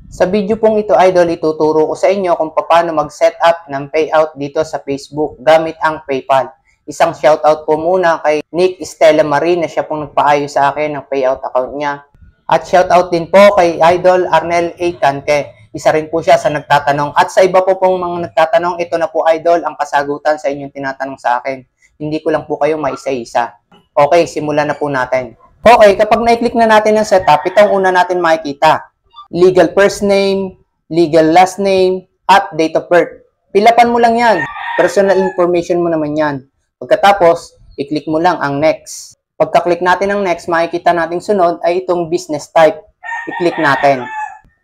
Sa video pong ito, idol, ituturo ko sa inyo kung paano mag-set up ng payout dito sa Facebook gamit ang PayPal. Isang shoutout po muna kay Nick Estela Marie na siya pong nagpaayos sa akin ng payout account niya. At shoutout din po kay Idol Arnel A. Canque. Isa rin po siya sa nagtatanong. At sa iba po pong mga nagtatanong, ito na po, idol, ang kasagutan sa inyong tinatanong sa akin. Hindi ko lang po kayo maisa-isa. Okay, simulan na po natin. Okay, kapag na-click na natin ang setup, ito ang una natin makikita. Legal first name, legal last name, at date of birth. Pilapan mo lang yan. Personal information mo naman yan. Pagkatapos, i-click mo lang ang next. Pagka-click natin ang next, makikita nating sunod ay itong business type. I-click natin.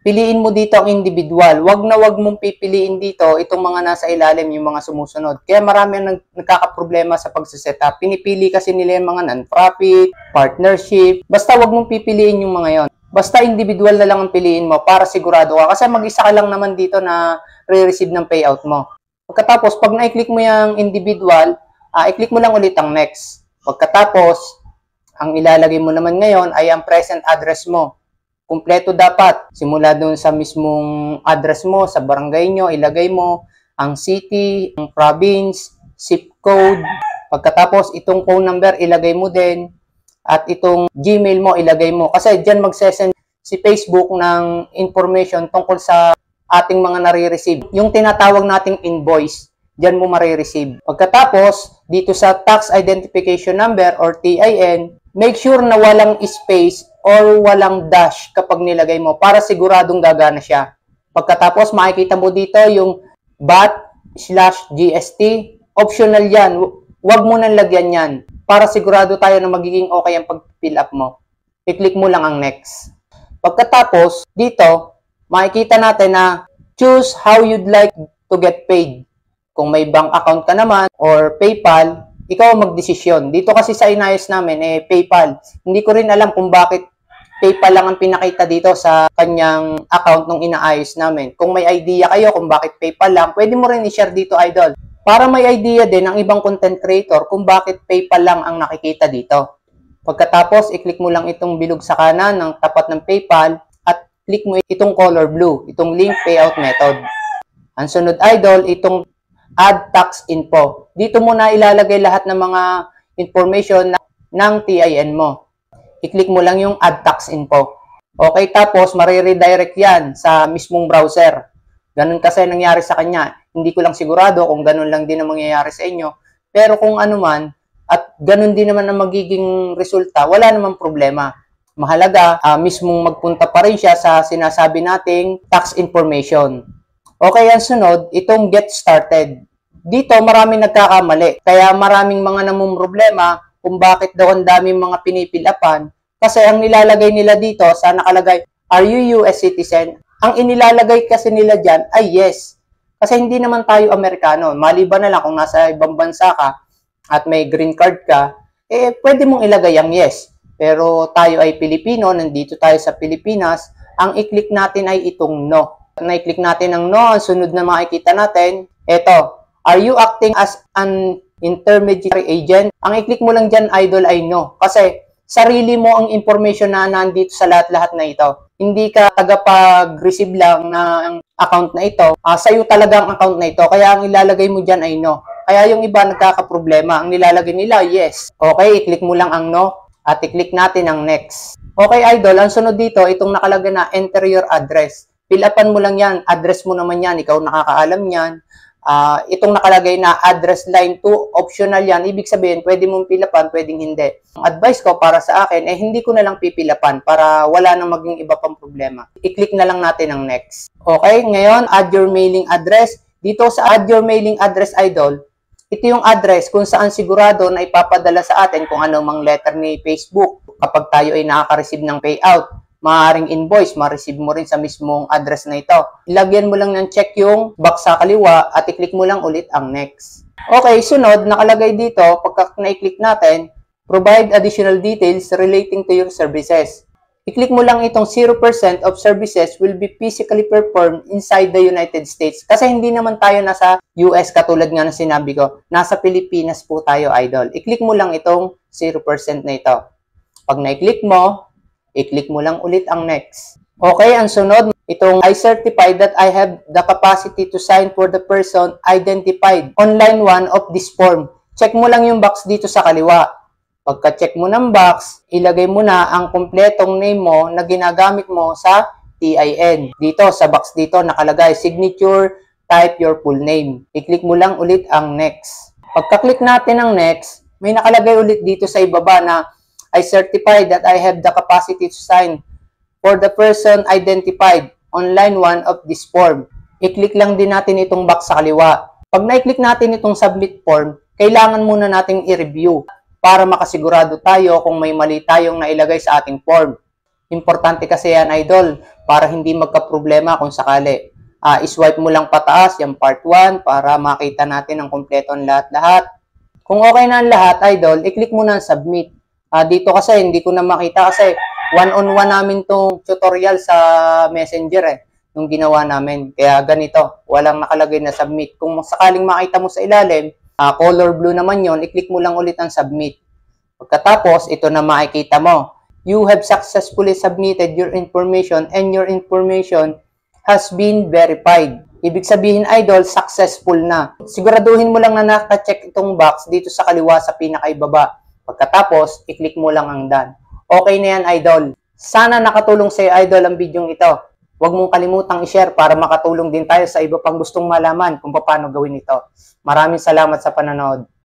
Piliin mo dito ang individual. Wag mong pipiliin dito itong mga nasa ilalim, yung mga sumusunod. Kaya marami ang nagkakaproblema sa pagsisetup. Pinipili kasi nila yung mga non-profit, partnership. Basta wag mong pipiliin yung mga yon. Basta individual na lang ang piliin mo para sigurado ka. Kasi mag-isa ka lang naman dito na re-receive ng payout mo. Pagkatapos, pag na-click mo yung individual, i-click mo lang ulit ang next. Pagkatapos, ang ilalagay mo naman ngayon ay ang present address mo. Kumpleto dapat. Simula doon sa mismong address mo, sa barangay nyo, ilagay mo ang city, ang province, zip code. Pagkatapos, itong phone number, ilagay mo din. At itong Gmail mo, ilagay mo. Kasi dyan magsesend si Facebook ng information tungkol sa ating mga nare-receive. Yung tinatawag nating invoice, dyan mo marireceive. Pagkatapos, dito sa Tax Identification Number or TIN, make sure na walang space or walang dash kapag nilagay mo para siguradong gagana siya. Pagkatapos, makikita mo dito yung VAT/GST. Optional yan. Huwag mo nang lagyan yan para sigurado tayo na magiging okay ang pag-fill up mo. I-click mo lang ang next. Pagkatapos, dito, makikita natin na choose how you'd like to get paid. Kung may bank account ka naman or PayPal, ikaw magdesisyon. Dito kasi sa inayos namin, PayPal. Hindi ko rin alam kung bakit PayPal lang ang pinakita dito sa kanyang account nung inaayos namin. Kung may idea kayo kung bakit PayPal lang, pwede mo rin i-share dito, idol. Para may idea din ng ibang content creator kung bakit PayPal lang ang nakikita dito. Pagkatapos, i-click mo lang itong bilog sa kanan ng tapat ng PayPal at click mo itong color blue, itong link payout method. Ang sunod, idol, itong add tax info. Dito mo na ilalagay lahat ng mga information ng TIN mo. I-click mo lang yung add tax info. Okay, tapos mariredirect yan sa mismong browser. Ganun kasi nangyari sa kanya. Hindi ko lang sigurado kung ganun lang din ang mangyayari sa inyo. Pero kung ano man, at ganun din naman ang magiging resulta, wala namang problema. Mahalaga, mismong magpunta pa rin siya sa sinasabi nating tax information. Okay, ang sunod, itong get started. Dito, maraming nagkakamali. Kaya maraming mga namumroblema kung bakit daw ang daming mga pinipilapan. Kasi ang nilalagay nila dito sa nakalagay, are you US citizen? Ang inilalagay kasi nila dyan ay yes. Kasi hindi naman tayo Amerikano. Maliban na lang kung nasa ibang bansa ka at may green card ka, pwede mong ilagay ang yes. Pero tayo ay Pilipino, nandito tayo sa Pilipinas, ang i-click natin ay itong no. Na-click natin ang no, ang sunod na makikita natin, eto, are you acting as an intermediary agent? Ang i-click mo lang dyan, idol, ay no. Kasi sarili mo ang information na nandito sa lahat-lahat na ito. Hindi ka tagapag-receive lang ng account na ito. Sa'yo talaga ang account na ito. Kaya ang ilalagay mo dyan ay no. Kaya yung iba nagkakaproblema. Ang nilalagay nila, yes. Okay, i-click mo lang ang no at i-click natin ang next. Okay, idol, ang sunod dito, itong nakalagay na enter your address. Fill upan mo lang yan. Address mo naman yan. Ikaw nakakaalam yan. Itong nakalagay na address line 2, optional yan. Ibig sabihin, pwede mong pilapan, pwedeng hindi. Ang advice ko para sa akin, hindi ko na lang pipilapan para wala nang maging iba pang problema. I-click na lang natin ang next. Okay, ngayon, add your mailing address. Dito sa add your mailing address, idol, ito yung address kung saan sigurado na ipapadala sa atin kung ano mang letter ni Facebook. Kapag tayo ay nakaka-receive ng payout, maaaring invoice, ma-receive mo rin sa mismong address na ito. Ilagyan mo lang ng check yung box sa kaliwa at i-click mo lang ulit ang next. Okay, sunod, nakalagay dito, pagka na-click natin, provide additional details relating to your services. I-click mo lang itong 0% of services will be physically performed inside the United States. Kasi hindi naman tayo nasa US katulad nga ng sinabi ko. Nasa Pilipinas po tayo, idol. I-click mo lang itong 0% na ito. Pag na-click mo, i-click mo lang ulit ang next. Okay, ang sunod, itong I certify that I have the capacity to sign for the person identified on line 1 of this form. Check mo lang yung box dito sa kaliwa. Pagka-check mo ng box, ilagay mo na ang kumpletong name mo na ginagamit mo sa TIN. Dito, sa box dito, nakalagay signature, type your full name. I-click mo lang ulit ang next. Pagka-click natin ang next, may nakalagay ulit dito sa ibaba na I certify that I have the capacity to sign for the person identified on line 1 of this form. I-click lang din natin itong box sa kaliwa. Pag na-click natin itong submit form, kailangan muna nating i-review para makasigurado tayo kung may mali tayong nailagay sa ating form. Importante kasi yan, idol, para hindi magka-problema kung sakali. Iswipe mo lang pataas yung part 1 para makita natin ang kumpleto ng lahat-lahat. Kung okay na ang lahat, idol, i-click mo na ang submit. Dito kasi hindi ko na makita kasi one-on-one namin tong tutorial sa Messenger nung ginawa namin. Kaya ganito, walang nakalagay na submit. Kung sakaling makita mo sa ilalim, color blue naman yon, i-click mo lang ulit ang submit. Pagkatapos, ito na makikita mo. You have successfully submitted your information and your information has been verified. Ibig sabihin, idol, successful na. Siguraduhin mo lang na naka-check itong box dito sa kaliwa sa pinakaibaba. Pagkatapos, i-click mo lang ang done. Okay na yan, idol. Sana nakatulong sa iyo, idol, ang video ito. Huwag mong kalimutang i-share para makatulong din tayo sa iba pang gustong malaman kung paano gawin ito. Maraming salamat sa panonood.